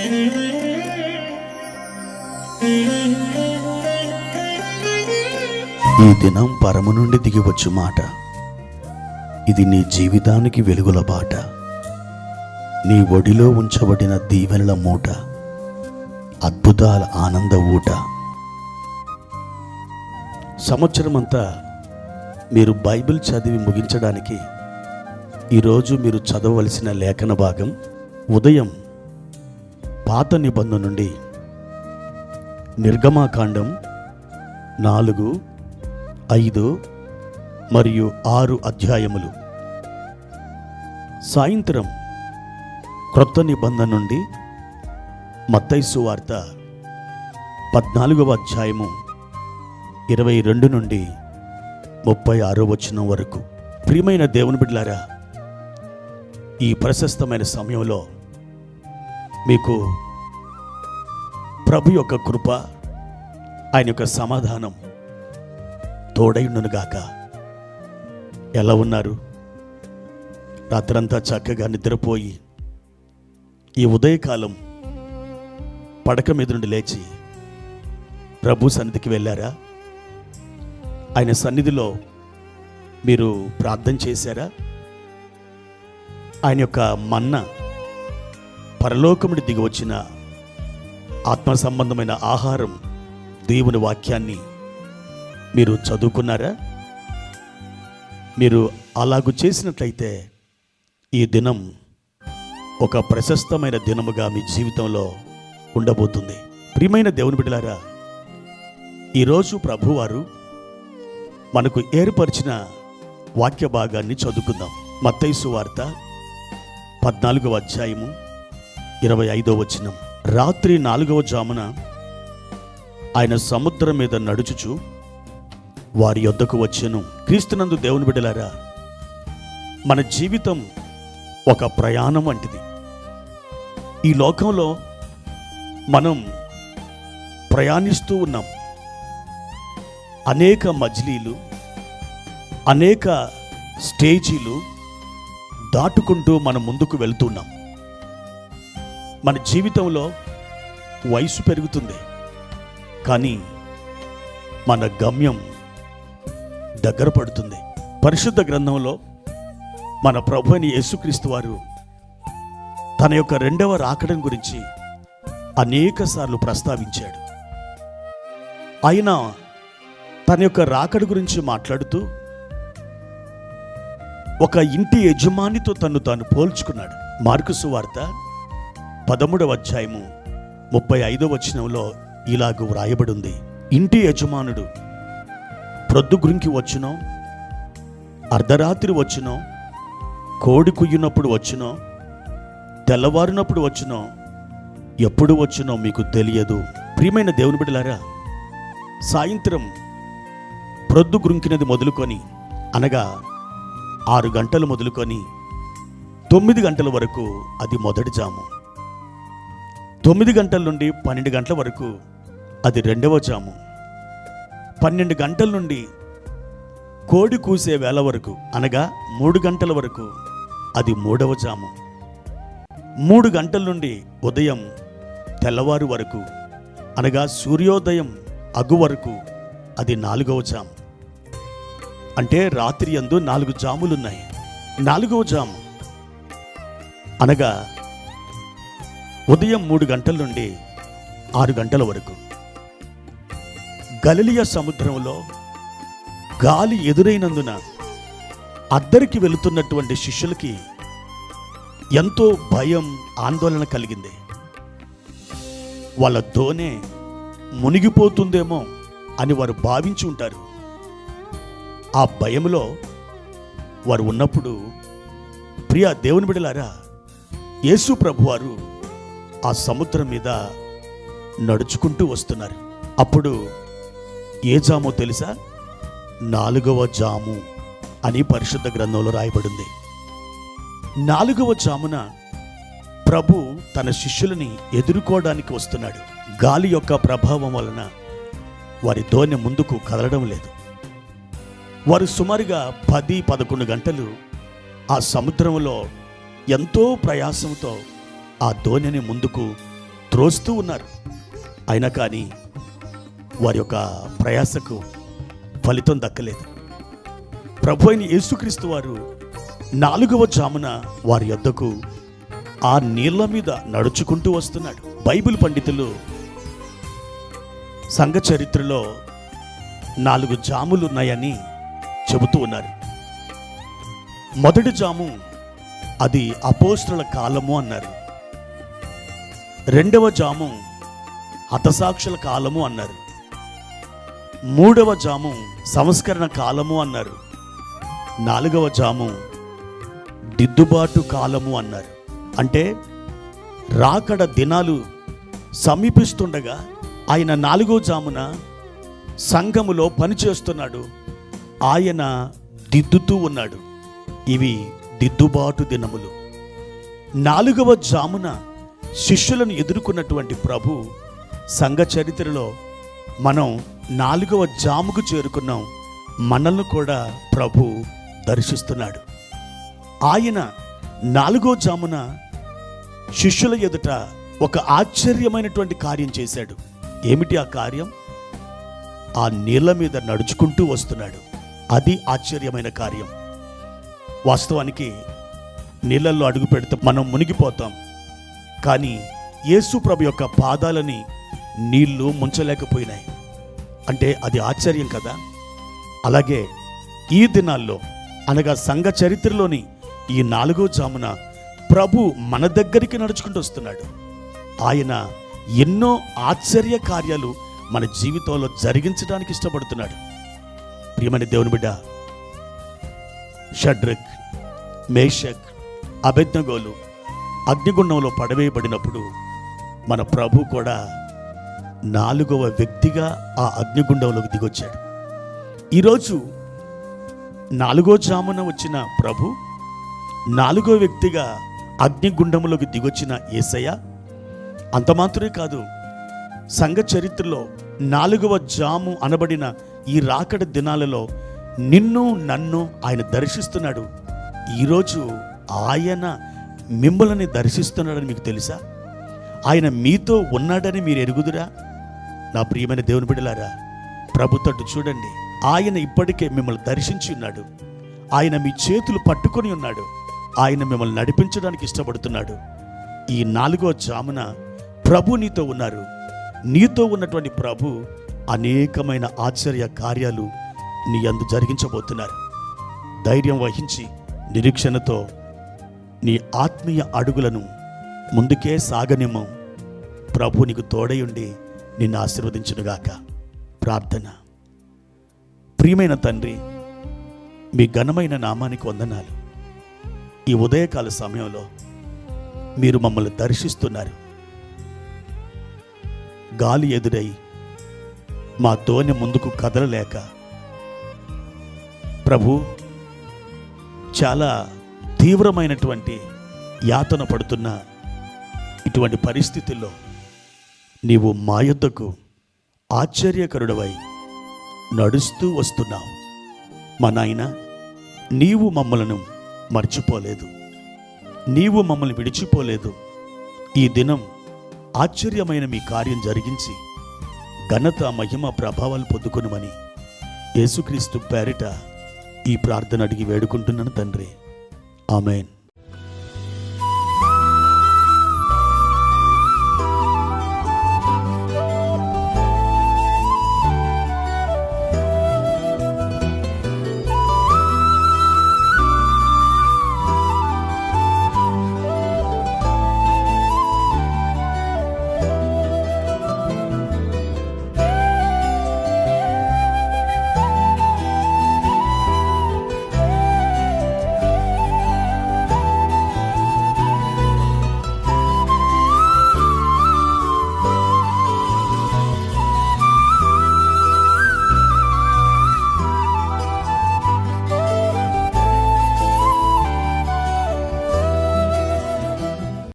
ఈ దినం పరము నుండి దిగివచ్చు మాట. ఇది నీ జీవితానికి వెలుగుల బాట. నీ ఒడిలో ఉంచబడిన దీవెనల మూట, అద్భుతాల ఆనంద ఊట. సంవత్సరమంతా మీరు బైబిల్ చదివి ముగించడానికి ఈరోజు మీరు చదవవలసిన లేఖన భాగం ఉదయం పాత నిబంధన నుండి నిర్గమాకాండం 4, 5 మరియు 6 అధ్యాయములు. సాయంత్రం క్రొత్త నిబంధన నుండి మత్తయి సువార్త 14వ అధ్యాయము 22 నుండి 36వ వచనం వరకు. ప్రియమైన దేవుని బిడ్డలారా, ఈ ప్రశస్తమైన సమయంలో మీకు ప్రభు యొక్క కృప, ఆయన యొక్క సమాధానం తోడైండునుగాక. ఎలా ఉన్నారు? రాత్రంతా చక్కగా నిద్రపోయి ఈ ఉదయకాలం పడక మీద నుండి లేచి ప్రభు సన్నిధికి వెళ్ళారా? ఆయన సన్నిధిలో మీరు ప్రార్థన చేశారా? ఆయన యొక్క మన్నా, పరలోకముడి దిగి వచ్చిన ఆత్మ సంబంధమైన ఆహారం, దేవుని వాక్యాన్ని మీరు చదువుకున్నారా? మీరు అలాగూ చేసినట్లయితే ఈ దినం ఒక ప్రశస్తమైన దినముగా మీ జీవితంలో ఉండబోతుంది. ప్రియమైన దేవుని బిడ్డలారా, ఈరోజు ప్రభువారు మనకు ఏర్పరిచిన వాక్య భాగాన్ని చదువుకుందాం. మత్తయి సువార్త 14వ అధ్యాయము 25వ వచనం. రాత్రి 4వ జామున ఆయన సముద్రం మీద నడుచుచు వారి యొద్దకు వచ్చెను. క్రీస్తునందు దేవుని బిడ్డలారా, మన జీవితం ఒక ప్రయాణం వంటిది. ఈ లోకంలో మనం ప్రయాణిస్తూ ఉన్నాం. అనేక మజిలీలు, అనేక స్టేజీలు దాటుకుంటూ మనం ముందుకు వెళ్తున్నాం. మన జీవితంలో వయసు పెరుగుతుంది, కానీ మన గమ్యం దగ్గర పడుతుంది. పరిశుద్ధ గ్రంథంలో మన ప్రభు అయిన యేసుక్రీస్తు వారు తన యొక్క 2వ రాకడం గురించి అనేక సార్లు ప్రస్తావించాడు. ఆయన తన యొక్క రాకడ గురించి మాట్లాడుతూ ఒక ఇంటి యజమానితో తను తాను పోల్చుకున్నాడు. మార్కు సువార్త 13వ అధ్యాయము 35వ వచనంలో ఇలాగూ వ్రాయబడి ఉంది: ఇంటి యజమానుడు ప్రొద్దుగురికి వచ్చునో, అర్ధరాత్రి వచ్చునో, కోడి కుయ్యునప్పుడు వచ్చునో, తెల్లవారినప్పుడు వచ్చునో, ఎప్పుడు వచ్చునో మీకు తెలియదు. ప్రియమైన దేవుని బిడ్డలారా, సాయంత్రం ప్రొద్దుగురింకినది మొదలుకొని, అనగా 6 గంటలు మొదలుకొని 9 గంటల వరకు అది మొదటి జాము. 9 గంటల నుండి 12 గంటల వరకు అది 2వ జాము. 12 గంటల నుండి కోడి కూసే వేళ వరకు, అనగా 3 గంటల వరకు అది 3వ జాము. 3 గంటల నుండి ఉదయం తెల్లవారు వరకు, అనగా సూర్యోదయం అగు వరకు అది 4వ జాము. అంటే రాత్రి యందు 4 జాములున్నాయి. 4వ జాము అనగా ఉదయం 3 గంటల నుండి 6 గంటల వరకు. గలిలయ సముద్రంలో గాలి ఎదురైనందున అద్దరికి వెళుతున్నటువంటి శిష్యులకి ఎంతో భయం, ఆందోళన కలిగింది. వాళ్ళ దోణి మునిగిపోతుందేమో అని వారు భావించి ఉంటారు. ఆ భయంలో వారు ఉన్నప్పుడు, ప్రియ దేవుని బిడ్డలారా, యేసు ప్రభువారు ఆ సముద్రం మీద నడుచుకుంటూ వస్తున్నారు. అప్పుడు ఏ జామో తెలుసా? 4వ జాము అని పరిశుద్ధ గ్రంథంలో రాయబడింది. 4వ జామున ప్రభు తన శిష్యులని ఎదుర్కోవడానికి వస్తున్నాడు. గాలి యొక్క ప్రభావం వలన వారి దోణి ముందుకు కదలడం లేదు. వారు సుమారుగా 10-11 గంటలు ఆ సముద్రంలో ఎంతో ప్రయాసంతో ఆ దోణిని ముందుకు త్రోస్తూ ఉన్నారు. అయినా కానీ వారి యొక్క ప్రయాసకు ఫలితం దక్కలేదు. ప్రభు అయిన యేసుక్రీస్తు వారు 4వ జామున వారి యొద్దకు ఆ నీళ్ల మీద నడుచుకుంటూ వస్తున్నాడు. బైబిల్ పండితులు సంఘ చరిత్రలో 4 జాములు ఉన్నాయని చెబుతూ ఉన్నారు. మొదటి జాము అది అపోస్తలుల కాలము అన్నారు. 2వ జాము హతసాక్షుల కాలము అన్నారు. 3వ జాము సంస్కరణ కాలము అన్నారు. 4వ జాము దిద్దుబాటు కాలము అన్నారు. అంటే రాకడ దినాలు సమీపిస్తుండగా ఆయన 4వ జామున సంఘములో పనిచేస్తున్నాడు. ఆయన దిద్దుతూ ఉన్నాడు. ఇవి దిద్దుబాటు దినములు. 4వ జామున శిష్యులను ఎదుర్కొన్నటువంటి ప్రభు సంఘ చరిత్రలో మనం 4వ జాముకు చేరుకున్నాం. మనల్ని కూడా ప్రభు దర్శిస్తున్నాడు. ఆయన 4వ జామున శిష్యుల ఎదుట ఒక ఆశ్చర్యమైనటువంటి కార్యం చేశాడు. ఏమిటి ఆ కార్యం? ఆ నీళ్ల మీద నడుచుకుంటూ వస్తున్నాడు. అది ఆశ్చర్యమైన కార్యం. వాస్తవానికి నీళ్ళల్లో అడుగు పెడితే మనం మునిగిపోతాం. కానీ యేసు ప్రభు యొక్క పాదాలని నీళ్లు ముంచలేకపోయినాయి. అంటే అది ఆశ్చర్యం కదా. అలాగే ఈ దినాల్లో అనగా సంఘ చరిత్రలోని ఈ 4వ జామున ప్రభు మన దగ్గరికి నడుచుకుంటూ వస్తున్నాడు. ఆయన ఎన్నో ఆశ్చర్య కార్యాలు మన జీవితంలో జరిగించడానికి ఇష్టపడుతున్నాడు. ప్రియమైన దేవుని బిడ్డ, షడ్రక్, మేషక్, అబేద్నెగోలు అగ్నిగుండంలో పడవేయబడినప్పుడు మన ప్రభు కూడా 4వ వ్యక్తిగా ఆ అగ్నిగుండంలోకి దిగొచ్చాడు. ఈరోజు 4వ జామున వచ్చిన ప్రభు 4వ వ్యక్తిగా అగ్నిగుండంలోకి దిగొచ్చిన యేసయ్య అంత మాత్రమే కాదు, సంఘ చరిత్రలో 4వ జాము అనబడిన ఈ రాకడ దినాలలో నిన్ను నన్ను ఆయన దర్శిస్తున్నాడు. ఈరోజు ఆయన మిమ్మల్ని దర్శిస్తున్నాడని మీకు తెలుసా? ఆయన మీతో ఉన్నాడని మీరు ఎరుగుదురా? నా ప్రియమైన దేవుని బిడ్డలారా, ప్రభు తట్టు చూడండి. ఆయన ఇప్పటికే మిమ్మల్ని దర్శించి ఉన్నాడు. ఆయన మీ చేతులు పట్టుకొని ఉన్నాడు. ఆయన మిమ్మల్ని నడిపించడానికి ఇష్టపడుతున్నాడు. ఈ 4వ జామున ప్రభు నీతో ఉన్నారు. నీతో ఉన్నటువంటి ప్రభు అనేకమైన ఆశ్చర్య కార్యాలు నీ యందు జరిగించబోతున్నారు. ధైర్యం వహించి నిరీక్షణతో నీ ఆత్మీయ అడుగులను ముందుకే సాగనిమ్ము. ప్రభు నీకు తోడయుండి నిన్ను ఆశీర్వదించునుగాక. ప్రార్థన. ప్రియమైన తండ్రి, మీ ఘనమైన నామానికి వందనాలు. ఈ ఉదయకాల సమయంలో మీరు మమ్మల్ని దర్శిస్తున్నారు. గాలి ఎదురై మా తోనె ముందుకు కదలలేక ప్రభు చాలా తీవ్రమైనటువంటి యాతన పడుతున్న ఇటువంటి పరిస్థితుల్లో నీవు మా యొద్దకు ఆశ్చర్యకరుడవై నడుస్తూ వస్తున్నావు. మా నాయన, నీవు మమ్మలను మర్చిపోలేదు, నీవు మమ్మల్ని విడిచిపోలేదు. ఈ దినం ఆశ్చర్యమైన మీ కార్యం జరిగించి ఘనత, మహిమ, ప్రభావాలు పొందుకొనుమని యేసుక్రీస్తు పేరిట ఈ ప్రార్థన అడిగి వేడుకుంటున్నాను తండ్రి. ఆమేన్.